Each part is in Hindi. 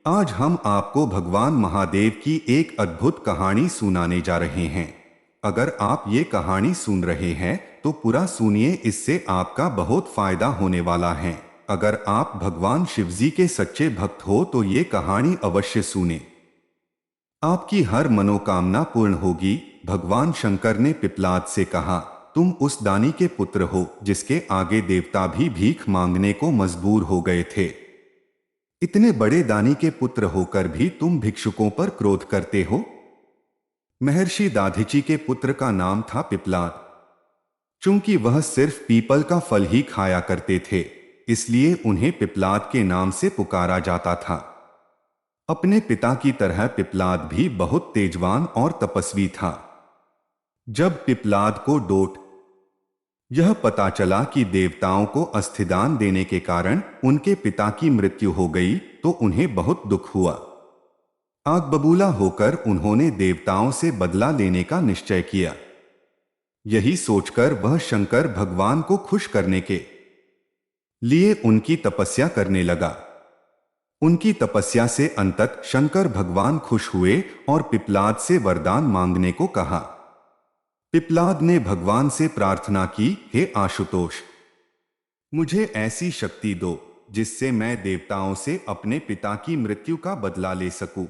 आज हम आपको भगवान महादेव की एक अद्भुत कहानी सुनाने जा रहे हैं। अगर आप ये कहानी सुन रहे हैं तो पूरा सुनिए, इससे आपका बहुत फायदा होने वाला है। अगर आप भगवान शिवजी के सच्चे भक्त हो तो ये कहानी अवश्य सुने, आपकी हर मनोकामना पूर्ण होगी। भगवान शंकर ने पिपलाद से कहा, तुम उस दानी के पुत्र हो जिसके आगे देवता भी भीख मांगने को मजबूर हो गए थे। इतने बड़े दानी के पुत्र होकर भी तुम भिक्षुकों पर क्रोध करते हो। महर्षि दाधिची के पुत्र का नाम था पिपलाद। चूंकि वह सिर्फ पीपल का फल ही खाया करते थे, इसलिए उन्हें पिपलाद के नाम से पुकारा जाता था। अपने पिता की तरह पिपलाद भी बहुत तेजवान और तपस्वी था। जब पिपलाद को डोट यह पता चला कि देवताओं को अस्थिदान देने के कारण उनके पिता की मृत्यु हो गई तो उन्हें बहुत दुख हुआ। आग बबूला होकर उन्होंने देवताओं से बदला लेने का निश्चय किया। यही सोचकर वह शंकर भगवान को खुश करने के लिए उनकी तपस्या करने लगा। उनकी तपस्या से अंततः शंकर भगवान खुश हुए और पिपलाद से वरदान मांगने को कहा। पिपलाद ने भगवान से प्रार्थना की, हे आशुतोष, मुझे ऐसी शक्ति दो जिससे मैं देवताओं से अपने पिता की मृत्यु का बदला ले सकूं।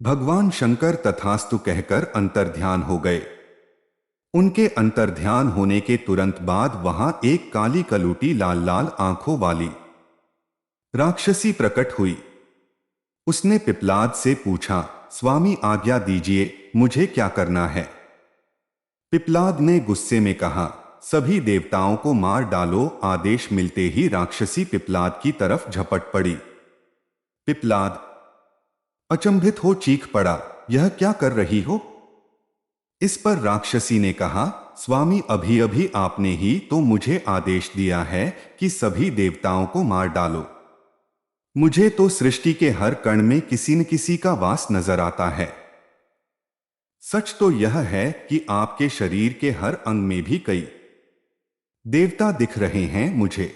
भगवान शंकर तथास्तु कहकर अंतर्ध्यान हो गए। उनके अंतर्ध्यान होने के तुरंत बाद वहां एक काली कलूटी लाल लाल आंखों वाली राक्षसी प्रकट हुई। उसने पिपलाद से पूछा, स्वामी आज्ञा दीजिए, मुझे क्या करना है। पिपलाद ने गुस्से में कहा, सभी देवताओं को मार डालो। आदेश मिलते ही राक्षसी पिपलाद की तरफ झपट पड़ी। पिपलाद अचंभित हो चीख पड़ा, यह क्या कर रही हो। इस पर राक्षसी ने कहा, स्वामी अभी अभी आपने ही तो मुझे आदेश दिया है कि सभी देवताओं को मार डालो। मुझे तो सृष्टि के हर कण में किसी न किसी का वास नजर आता है। सच तो यह है कि आपके शरीर के हर अंग में भी कई देवता दिख रहे हैं मुझे,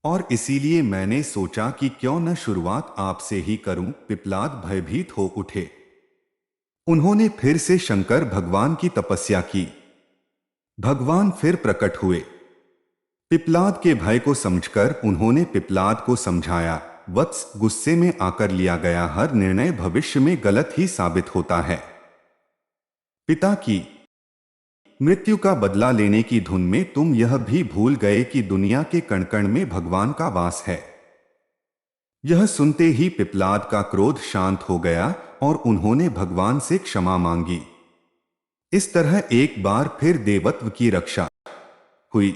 और इसीलिए मैंने सोचा कि क्यों न शुरुआत आपसे ही करूं। पिपलाद भयभीत हो उठे। उन्होंने फिर से शंकर भगवान की तपस्या की। भगवान फिर प्रकट हुए। पिपलाद के भय को समझकर उन्होंने पिपलाद को समझाया, वत्स, गुस्से में आकर लिया गया हर निर्णय भविष्य में गलत ही साबित होता है। पिता की मृत्यु का बदला लेने की धुन में तुम यह भी भूल गए कि दुनिया के कण कण में भगवान का वास है। यह सुनते ही पिपलाद का क्रोध शांत हो गया और उन्होंने भगवान से क्षमा मांगी। इस तरह एक बार फिर देवत्व की रक्षा हुई।